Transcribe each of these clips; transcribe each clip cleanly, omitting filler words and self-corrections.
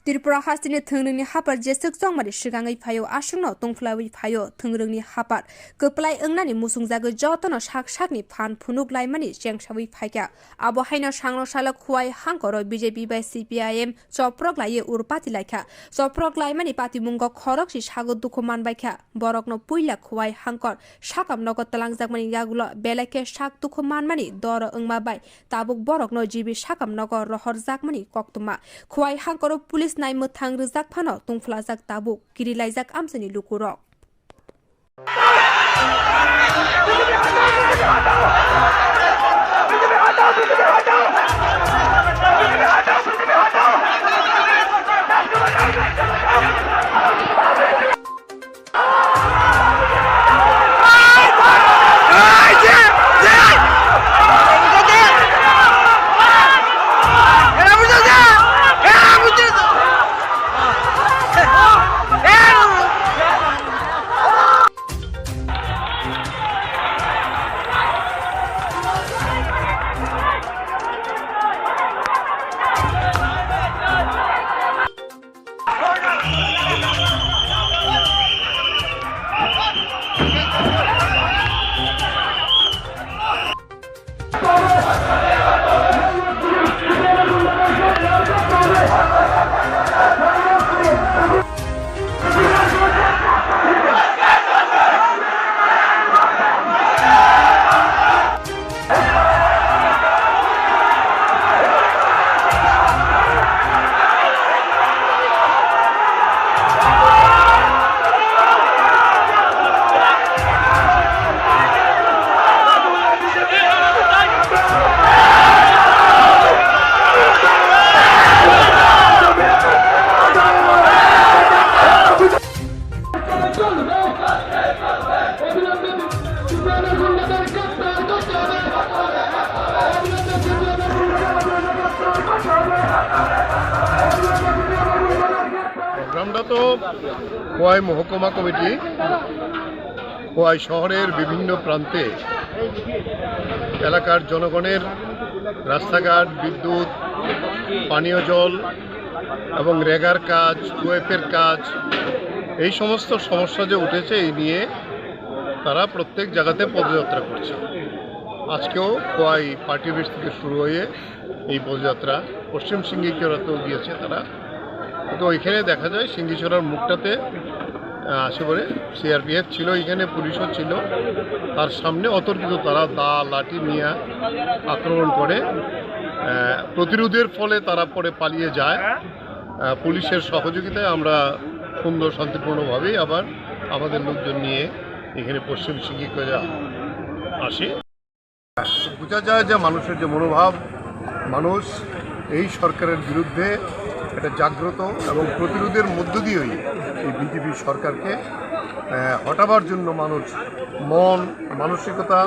त्रिपुरा हास्तिनि थोंरोंनि हापार जेसक जंमारि सिगाङै फायो आसुंनो तंफ्लावै फायो थोंरोंनि हापार गोपलाय ओंनानि मुसुंजागो जतनो साक-साकनि फान फुनुक लाइमानि जेंसावै फायका आबहायनो सांनो साला खौवाइ हांखर BJP बाय CPIM चप्रकलायै उरपाति लायखा चप्रकलाइमानि पातिमुंग खरकसि सागो दुखु मानबायखा बरकनो पुइला खौवाइ हांखर साकाम नगद तलांजाकमानि यागुलो बेलाके साक दुखु मानमानि दर ओंमाबाय ताबुक बरकनो जिबि साकाम नगर रहर जाकमानि कक्तुमा खौवाइ हांखर पुलिस नाय मोथां रोजाक फानो तुंफ्लाजाक ताबुक किरिलायजाक आमसनि लुकुरक আমরা তো খোয়াই মহকুমা কমিটি খোয়াই শহরের বিভিন্ন প্রান্তে এলাকার জনগণের রাস্তাঘাট বিদ্যুৎ পানীয় জল এবং রেগার কাজ ওয়েফের কাজ এই সমস্ত সমস্যা যে উঠেছে এই নিয়ে তারা প্রত্যেক জায়গাতে পদযাত্রা করছে। আজকেও খোয়াই পার্টি অফিস থেকে শুরু হয়ে এই পদযাত্রা পশ্চিম সিঙ্গিছড়াতেও গিয়েছে তারা। তো এখানে দেখা যায় সিঙ্গিছড়ার মুখটাতে আশেপাশে CRPF ছিল, এখানে পুলিশও ছিল, তার সামনে অতর্কিত তারা দা লাঠি নিয়ে আক্রমণ করে। প্রতিরোধের ফলে তারা পরে পালিয়ে যায়। পুলিশের সহযোগিতায় আমরা সুন্দর শান্তিপূর্ণভাবেই আবার আমাদের লোকজন নিয়ে এখানে পশ্চিম সিঙ্গিছড়া আসে। বোঝা যায় যে মানুষের যে মনোভাব, মানুষ এই সরকারের বিরুদ্ধে এটা জাগ্রত এবং প্রতিরোধের মধ্য দিয়েই এই BJP সরকারকে হটাবার জন্য মানুষ মন মানসিকতা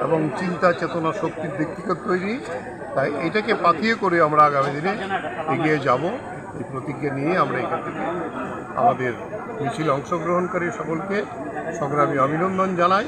এবং চিন্তা চেতনা শক্তির দিক থেকে তৈরি। তাই এটাকে পাথিয়ে করে আমরা আগামী দিনে এগিয়ে যাব এই প্রতিজ্ঞা নিয়ে আমরা এখান থেকে আমাদের মিছিলে অংশগ্রহণকারী সকলকে সংগ্রামী অভিনন্দন জানাই।